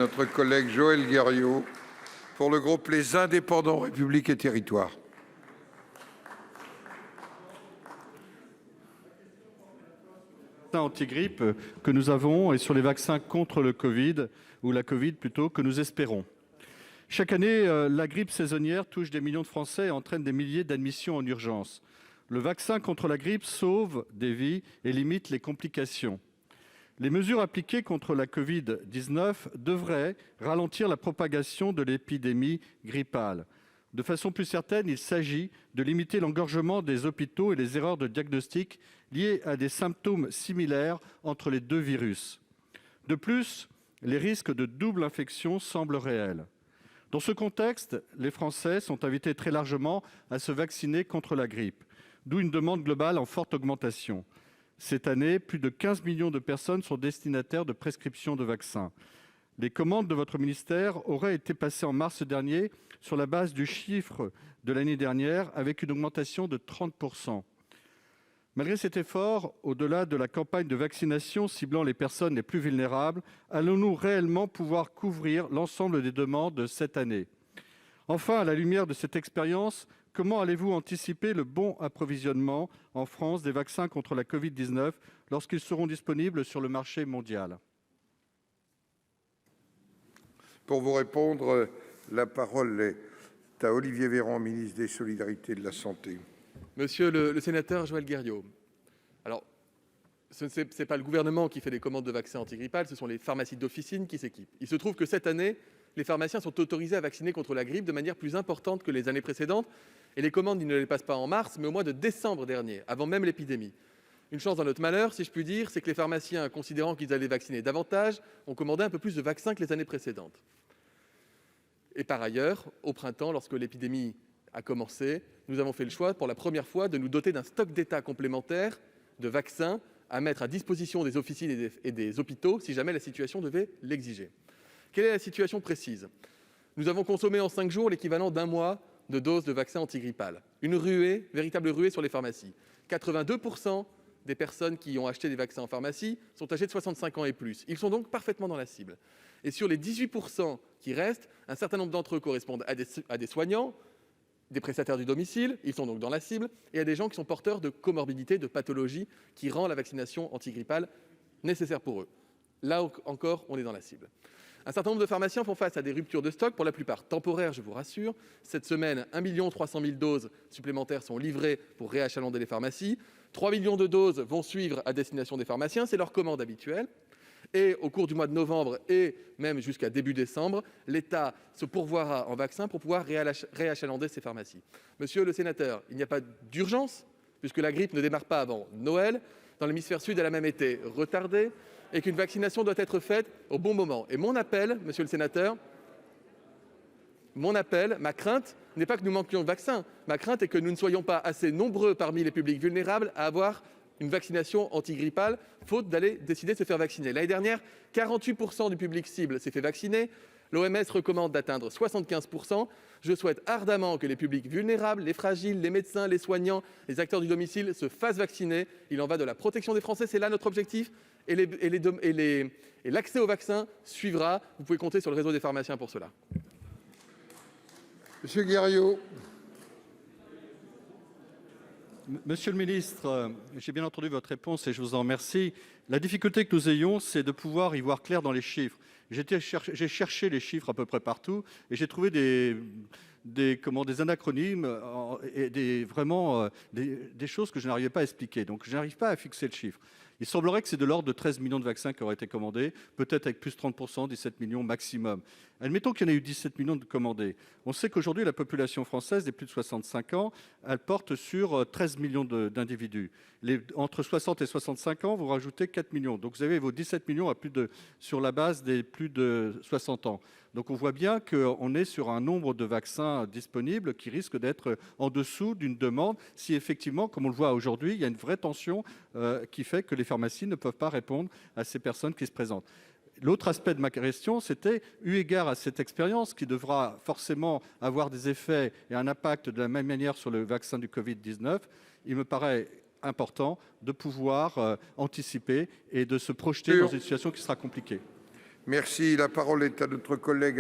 Notre collègue Joël Guerriau pour le groupe Les Indépendants République et Territoires. Antigrippe que nous avons et sur les vaccins contre le Covid, ou la Covid plutôt, que nous espérons. Chaque année, la grippe saisonnière touche des millions de Français et entraîne des milliers d'admissions en urgence. Le vaccin contre la grippe sauve des vies et limite les complications. Les mesures appliquées contre la Covid-19 devraient ralentir la propagation de l'épidémie grippale. De façon plus certaine, il s'agit de limiter l'engorgement des hôpitaux et les erreurs de diagnostic liées à des symptômes similaires entre les deux virus. De plus, les risques de double infection semblent réels. Dans ce contexte, les Français sont invités très largement à se vacciner contre la grippe, d'où une demande globale en forte augmentation. Cette année, plus de 15 millions de personnes sont destinataires de prescriptions de vaccins. Les commandes de votre ministère auraient été passées en mars dernier sur la base du chiffre de l'année dernière, avec une augmentation de 30%. Malgré cet effort, au-delà de la campagne de vaccination ciblant les personnes les plus vulnérables, allons-nous réellement pouvoir couvrir l'ensemble des demandes cette année ? Enfin, à la lumière de cette expérience, comment allez-vous anticiper le bon approvisionnement en France des vaccins contre la Covid-19 lorsqu'ils seront disponibles sur le marché mondial ? Pour vous répondre, la parole est à Olivier Véran, ministre des Solidarités et de la Santé. Monsieur le sénateur Joël Guerriau, alors, ce n'est pas le gouvernement qui fait des commandes de vaccins antigrippales, ce sont les pharmacies d'officine qui s'équipent. Il se trouve que cette année, les pharmaciens sont autorisés à vacciner contre la grippe de manière plus importante que les années précédentes. Et les commandes, ils ne les passent pas en mars, mais au mois de décembre dernier, avant même l'épidémie. Une chance dans notre malheur, si je puis dire, c'est que les pharmaciens, considérant qu'ils allaient vacciner davantage, ont commandé un peu plus de vaccins que les années précédentes. Et par ailleurs, au printemps, lorsque l'épidémie a commencé, nous avons fait le choix, pour la première fois, de nous doter d'un stock d'État complémentaire de vaccins à mettre à disposition des officines et des hôpitaux si jamais la situation devait l'exiger. Quelle est la situation précise ? Nous avons consommé en 5 jours l'équivalent d'un mois de doses de vaccins antigrippales. Une ruée, véritable ruée sur les pharmacies. 82% des personnes qui ont acheté des vaccins en pharmacie sont âgées de 65 ans et plus. Ils sont donc parfaitement dans la cible. Et sur les 18% qui restent, un certain nombre d'entre eux correspondent à des soignants, des prestataires du domicile, ils sont donc dans la cible, et à des gens qui sont porteurs de comorbidités, de pathologies qui rend la vaccination antigrippale nécessaire pour eux. Là encore, on est dans la cible. Un certain nombre de pharmaciens font face à des ruptures de stock, pour la plupart temporaires, je vous rassure. Cette semaine, 1 300 000 doses supplémentaires sont livrées pour réachalander les pharmacies. 3 millions de doses vont suivre à destination des pharmaciens, c'est leur commande habituelle. Et au cours du mois de novembre et même jusqu'à début décembre, l'État se pourvoira en vaccins pour pouvoir réachalander ces pharmacies. Monsieur le sénateur, il n'y a pas d'urgence, puisque la grippe ne démarre pas avant Noël. Dans l'hémisphère sud, elle a même été retardée, et qu'une vaccination doit être faite au bon moment. Et mon appel, monsieur le sénateur, ma crainte n'est pas que nous manquions de vaccins. Ma crainte est que nous ne soyons pas assez nombreux parmi les publics vulnérables à avoir une vaccination antigrippale, faute d'aller décider de se faire vacciner. L'année dernière, 48% du public cible s'est fait vacciner. L'OMS recommande d'atteindre 75%. Je souhaite ardemment que les publics vulnérables, les fragiles, les médecins, les soignants, les acteurs du domicile se fassent vacciner. Il en va de la protection des Français, c'est là notre objectif. Et l'accès au vaccin suivra. Vous pouvez compter sur le réseau des pharmaciens pour cela. Monsieur Guerriau. Monsieur le ministre, j'ai bien entendu votre réponse et je vous en remercie. La difficulté que nous ayons, c'est de pouvoir y voir clair dans les chiffres. J'ai cherché les chiffres à peu près partout et j'ai trouvé des anacronymes et des choses que je n'arrivais pas à expliquer. Donc, je n'arrive pas à fixer le chiffre. Il semblerait que c'est de l'ordre de 13 millions de vaccins qui auraient été commandés, peut-être avec plus 30%, 17 millions maximum. Admettons qu'il y en ait eu 17 millions de commandés. On sait qu'aujourd'hui, la population française des plus de 65 ans, elle porte sur 13 millions d'individus. Entre 60 et 65 ans, vous rajoutez 4 millions. Donc vous avez vos 17 millions sur la base des plus de 60 ans. Donc on voit bien qu'on est sur un nombre de vaccins disponibles qui risque d'être en dessous d'une demande si effectivement, comme on le voit aujourd'hui, il y a une vraie tension qui fait que les pharmacies ne peuvent pas répondre à ces personnes qui se présentent. L'autre aspect de ma question, c'était, eu égard à cette expérience qui devra forcément avoir des effets et un impact de la même manière sur le vaccin du Covid-19, il me paraît important de pouvoir anticiper et de se projeter dans une situation qui sera compliquée. Merci. La parole est à notre collègue